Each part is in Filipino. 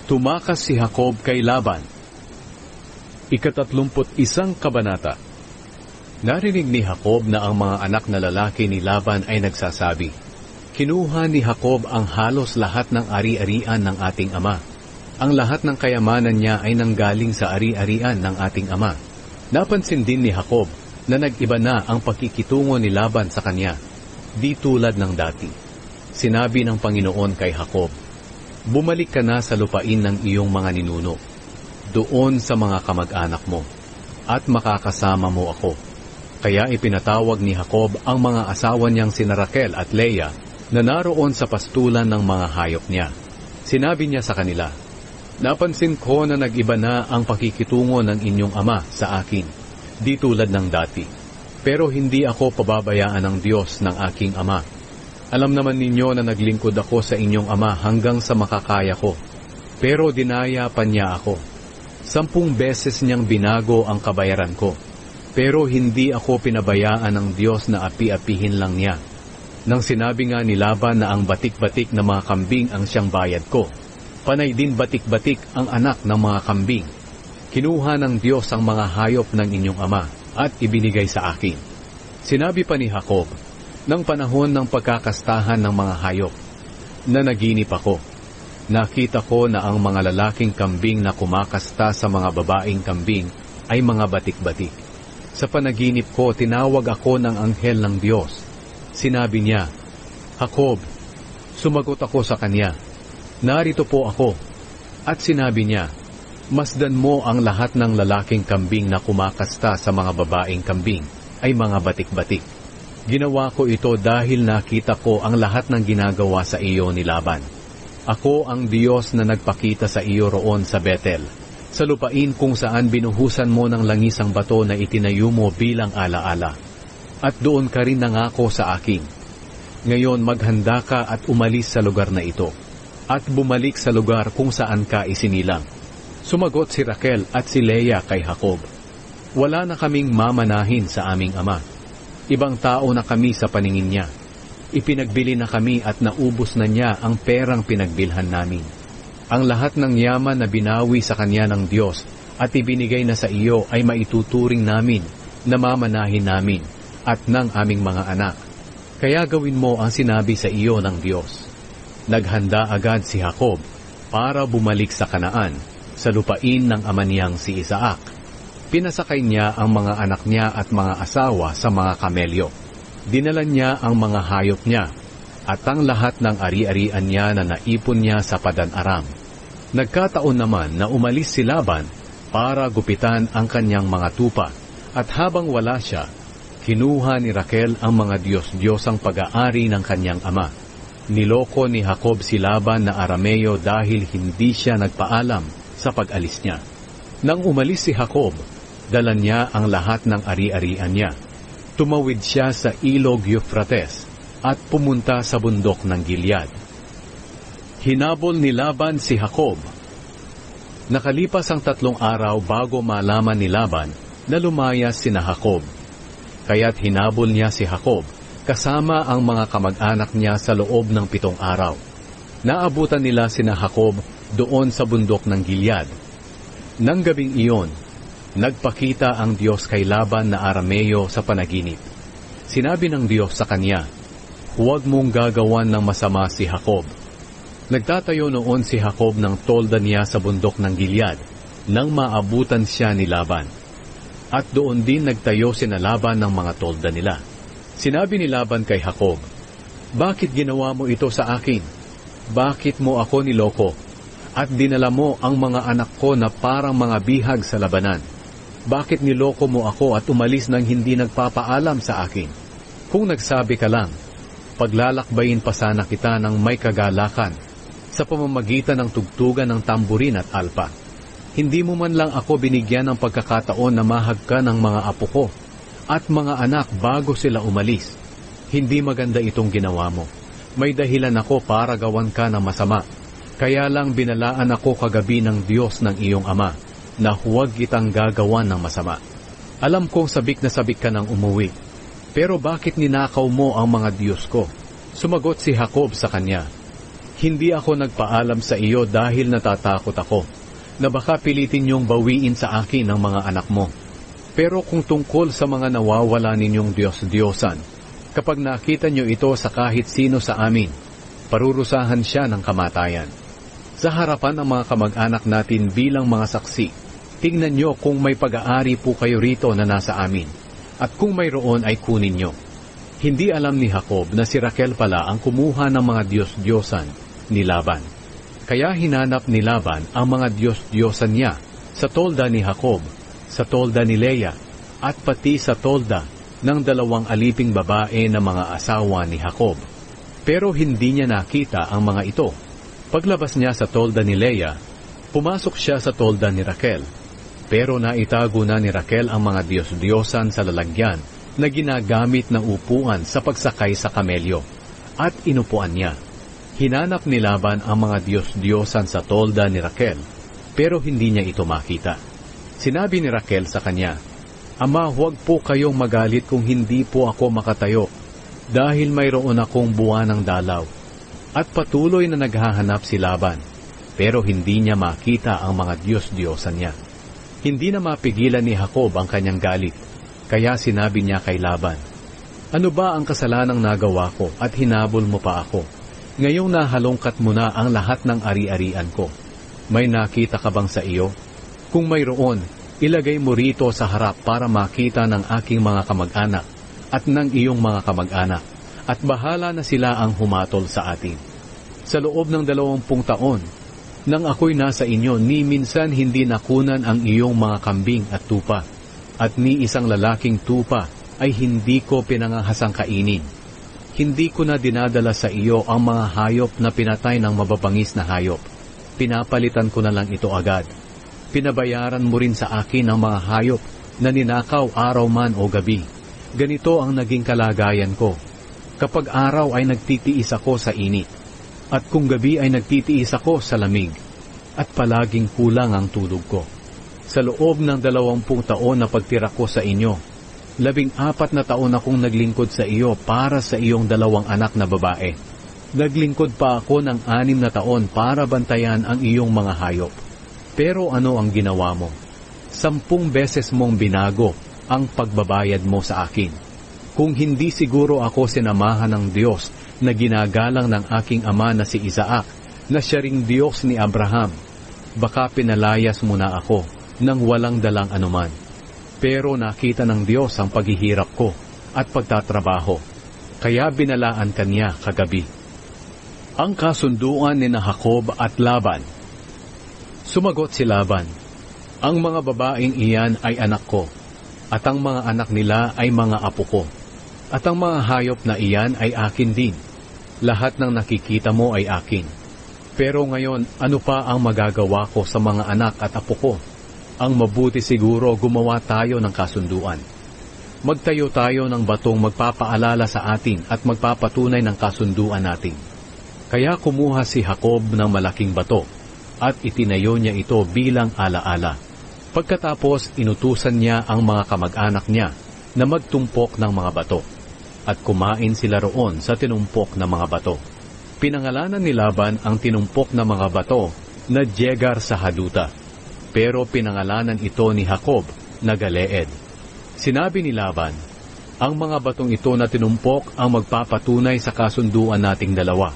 Tumakas si Jacob kay Laban. Ika-31 kabanata. Narinig ni Jacob na ang mga anak na lalaki ni Laban ay nagsasabi, "Kinuha ni Jacob ang halos lahat ng ari-arian ng ating ama. Ang lahat ng kayamanan niya ay nanggaling sa ari-arian ng ating ama." Napansin din ni Jacob na nag-iba na ang pakikitungo ni Laban sa kanya, di tulad ng dati. Sinabi ng Panginoon kay Jacob, "Bumalik ka na sa lupain ng iyong mga ninuno, doon sa mga kamag-anak mo, at makakasama mo ako." Kaya ipinatawag ni Jacob ang mga asawa niyang sina Raquel at Leah na naroon sa pastulan ng mga hayop niya. Sinabi niya sa kanila, "Napansin ko na nag-iba na ang pakikitungo ng inyong ama sa akin, di tulad ng dati. Pero hindi ako pababayaan ng Diyos ng aking ama. Alam naman ninyo na naglingkod ako sa inyong ama hanggang sa makakaya ko. Pero dinaya pa niya ako. 10 beses niyang binago ang kabayaran ko. Pero hindi ako pinabayaan ng Diyos na api-apihin lang niya. Nang sinabi nga ni Laban na ang batik-batik na mga kambing ang siyang bayad ko, panay din batik-batik ang anak ng mga kambing. Kinuha ng Diyos ang mga hayop ng inyong ama at ibinigay sa akin." Sinabi pa ni Jacob, "Nang panahon ng pagkakastahan ng mga hayop, na naginip ako. Nakita ko na ang mga lalaking kambing na kumakasta sa mga babaeng kambing ay mga batik-batik. Sa panaginip ko, tinawag ako ng anghel ng Diyos. Sinabi niya, 'Jacob.' Sumagot ako sa kanya, 'Narito po ako.' At sinabi niya, 'Masdan mo ang lahat ng lalaking kambing na kumakasta sa mga babaeng kambing ay mga batik-batik. Ginawa ko ito dahil nakita ko ang lahat ng ginagawa sa iyo ni Laban. Ako ang Diyos na nagpakita sa iyo roon sa Betel, sa lupain kung saan binuhusan mo ng langis ang bato na itinayo mo bilang alaala. At doon ka rin nangako sa akin. Ngayon maghanda ka at umalis sa lugar na ito, at bumalik sa lugar kung saan ka isinilang." Sumagot si Raquel at si Leah kay Jacob, "Wala na kaming mamanahin sa aming ama. Ibang tao na kami sa paningin niya. Ipinagbili na kami at naubos na niya ang perang pinagbilhan namin. Ang lahat ng yaman na binawi sa kanya ng Diyos at ibinigay na sa iyo ay maituturing namin na mamanahin namin at ng aming mga anak. Kaya gawin mo ang sinabi sa iyo ng Diyos." Naghanda agad si Jacob para bumalik sa Kanaan, sa lupain ng ama niyang si Isaac. Pinasakay niya ang mga anak niya at mga asawa sa mga kamelyo. Dinala niya ang mga hayop niya at ang lahat ng ari-arian niya na naipon niya sa Padan-aram. Nagkataon naman na umalis si Laban para gupitan ang kanyang mga tupa, at habang wala siya, kinuha ni Raquel ang mga Diyos-Diyosang pag-aari ng kanyang ama. Niloko ni Jacob si Laban na Arameo dahil hindi siya nagpaalam sa pag-alis niya. Nang umalis si Jacob, dala niya ang lahat ng ari-arian niya. Tumawid siya sa ilog Euphrates at pumunta sa bundok ng Gilead. Hinabol ni Laban si Jacob. Nakalipas ang 3 araw bago malaman ni Laban na lumayas sina Jacob. Kaya't hinabol niya si Jacob kasama ang mga kamag-anak niya sa loob ng 7 araw. Naabutan nila sina Jacob doon sa bundok ng Gilead. Nang gabing iyon, nagpakita ang Diyos kay Laban na Arameo sa panaginip. Sinabi ng Diyos sa kanya, "Huwag mong gagawan ng masama si Jacob." Nagtatayo noon si Jacob ng tolda niya sa bundok ng Gilead nang maabutan siya ni Laban. At doon din nagtayo sina Laban ng mga tolda nila. Sinabi ni Laban kay Jacob, "Bakit ginawa mo ito sa akin? Bakit mo ako niloko? At dinala mo ang mga anak ko na parang mga bihag sa labanan. Bakit niloko mo ako at umalis nang hindi nagpapaalam sa akin? Kung nagsabi ka lang, paglalakbayin pa sana kita ng may kagalakan sa pamamagitan ng tugtugan ng tamburin at alpa. Hindi mo man lang ako binigyan ng pagkakataon na mahagka ng mga apo ko at mga anak bago sila umalis. Hindi maganda itong ginawa mo. May dahilan ako para gawan ka ng masama. Kaya lang binalaan ako kagabi ng Diyos ng iyong ama na huwag kitang gagawan ng masama. Alam kong sabik na sabik ka nang umuwi. Pero bakit ninakaw mo ang mga Diyos ko?" Sumagot si Jacob sa kanya, Hindi ako nagpaalam sa iyo dahil natatakot ako, na baka pilitin niyong bawiin sa akin ang mga anak mo. Pero kung tungkol sa mga nawawala ninyong Diyos-Diyosan, kapag nakita niyo ito sa kahit sino sa amin, parurusahan siya ng kamatayan. Sa harapan ng mga kamag-anak natin bilang mga saksi, tingnan niyo kung may pag-aari po kayo rito na nasa amin, at kung mayroon ay kunin niyo. Hindi alam ni Jacob na si Raquel pala ang kumuha ng mga Diyos-Diyosan ni Laban. Kaya hinanap ni Laban ang mga Diyos-Diyosan niya sa tolda ni Jacob, sa tolda ni Leah, at pati sa tolda ng 2 aliping babae na mga asawa ni Jacob. Pero hindi niya nakita ang mga ito. Paglabas niya sa tolda ni Leah, pumasok siya sa tolda ni Raquel. Pero naitago na ni Raquel ang mga Diyos-Diyosan sa lalagyan na ginagamit na upuan sa pagsakay sa kamelyo, at inupuan niya. Hinanap ni Laban ang mga Diyos-Diyosan sa tolda ni Raquel, pero hindi niya ito makita. Sinabi ni Raquel sa kanya, "Ama, huwag po kayong magalit kung hindi po ako makatayo, dahil mayroon akong buwan ng dalaw." At patuloy na naghahanap si Laban, pero hindi niya makita ang mga Diyos-Diyosan niya. Hindi na mapigilan ni Jacob ang kanyang galit, kaya sinabi niya kay Laban, "Ano ba ang kasalanang nagawa ko at hinabol mo pa ako? Ngayong nahalongkat mo na ang lahat ng ari-arian ko. May nakita ka bang sa iyo? Kung mayroon, ilagay mo rito sa harap para makita ng aking mga kamag-anak at ng iyong mga kamag-anak, at bahala na sila ang humatol sa atin. Sa loob ng 20 taon, nang ako'y nasa inyo, ni minsan hindi nakunan ang iyong mga kambing at tupa, at ni isang lalaking tupa ay hindi ko pinangahasang kainin. Hindi ko na dinadala sa iyo ang mga hayop na pinatay ng mababangis na hayop. Pinapalitan ko na lang ito agad. Pinabayaran mo rin sa akin ang mga hayop na ninakaw araw man o gabi. Ganito ang naging kalagayan ko. Kapag araw ay nagtitiis ako sa init, at kung gabi ay nagtitiis ako sa lamig, at palaging kulang ang tulog ko. Sa loob ng 20 taon na pagtira ko sa inyo, 14 na taon akong naglingkod sa iyo para sa iyong 2 anak na babae. Naglingkod pa ako ng 6 na taon para bantayan ang iyong mga hayop. Pero ano ang ginawa mo? 10 beses mong binago ang pagbabayad mo sa akin. Kung hindi siguro ako sinamahan ng Diyos na ginagalang ng aking ama na si Isaac, na siya ring Diyos ni Abraham, baka pinalayas mo na ako nang walang dalang anuman. Pero nakita ng Diyos ang paghihirap ko at pagtatrabaho, kaya binalaan kanya kagabi." Ang kasunduan ni Jacob at Laban. Sumagot si Laban, "Ang mga babaeng iyan ay anak ko, at ang mga anak nila ay mga apo ko, at ang mga hayop na iyan ay akin din. Lahat ng nakikita mo ay akin. Pero ngayon, ano pa ang magagawa ko sa mga anak at apo ko? Ang mabuti siguro gumawa tayo ng kasunduan. Magtayo tayo ng batong magpapaalala sa atin at magpapatunay ng kasunduan natin." Kaya kumuha si Jacob ng malaking bato at itinayo niya ito bilang alaala. Pagkatapos inutusan niya ang mga kamag-anak niya na magtumpok ng mga bato, at kumain sila roon sa tinumpok na mga bato. Pinangalanan ni Laban ang tinumpok na mga bato na Jegar sa Haduta, pero pinangalanan ito ni Jacob na Galeed. Sinabi ni Laban, "Ang mga batong ito na tinumpok ang magpapatunay sa kasunduan nating dalawa."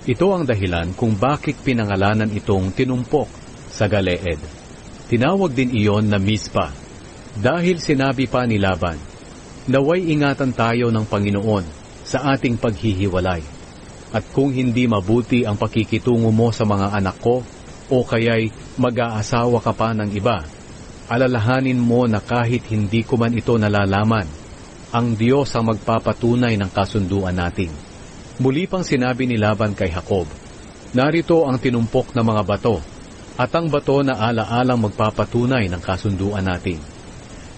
Ito ang dahilan kung bakit pinangalanan itong tinumpok sa Galeed. Tinawag din iyon na Mizpa, dahil sinabi pa ni Laban, "Naway ingatan tayo ng Panginoon sa ating paghihiwalay. At kung hindi mabuti ang pakikitungo mo sa mga anak ko, o kaya'y mag-aasawa ka pa ng iba, alalahanin mo na kahit hindi ko man ito nalalaman, ang Diyos ang magpapatunay ng kasunduan natin." Muli pang sinabi ni Laban kay Jacob, "Narito ang tinumpok na mga bato, at ang bato na alaalang magpapatunay ng kasunduan natin."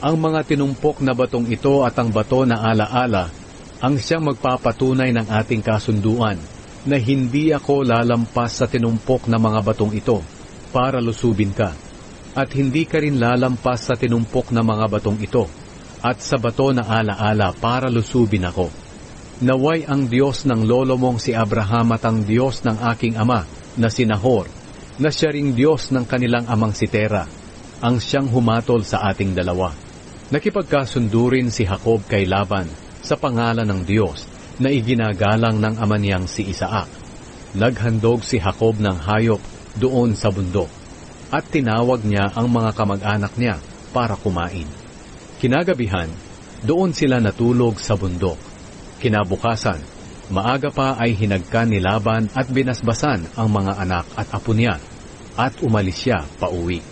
Ang mga tinumpok na batong ito at ang bato na alaala ang siyang magpapatunay ng ating kasunduan, na hindi ako lalampas sa tinumpok na mga batong ito para lusubin ka, at hindi ka rin lalampas sa tinumpok na mga batong ito at sa bato na alaala para lusubin ako. Naway ang Diyos ng lolo mong si Abraham at ang Diyos ng aking ama na si Nahor, na siya ring Diyos ng kanilang amang si Tera, ang siyang humatol sa ating dalawa. Nakipagkasundo rin si Jacob kay Laban sa pangalan ng Diyos na iginagalang ng ama niyang si Isaac. Naghandog si Jacob ng hayop doon sa bundok at tinawag niya ang mga kamag-anak niya para kumain. Kinagabihan, doon sila natulog sa bundok. Kinabukasan, maaga pa ay hinagkan ni Laban at binasbasan ang mga anak at apo niya at umalis siya pauwi.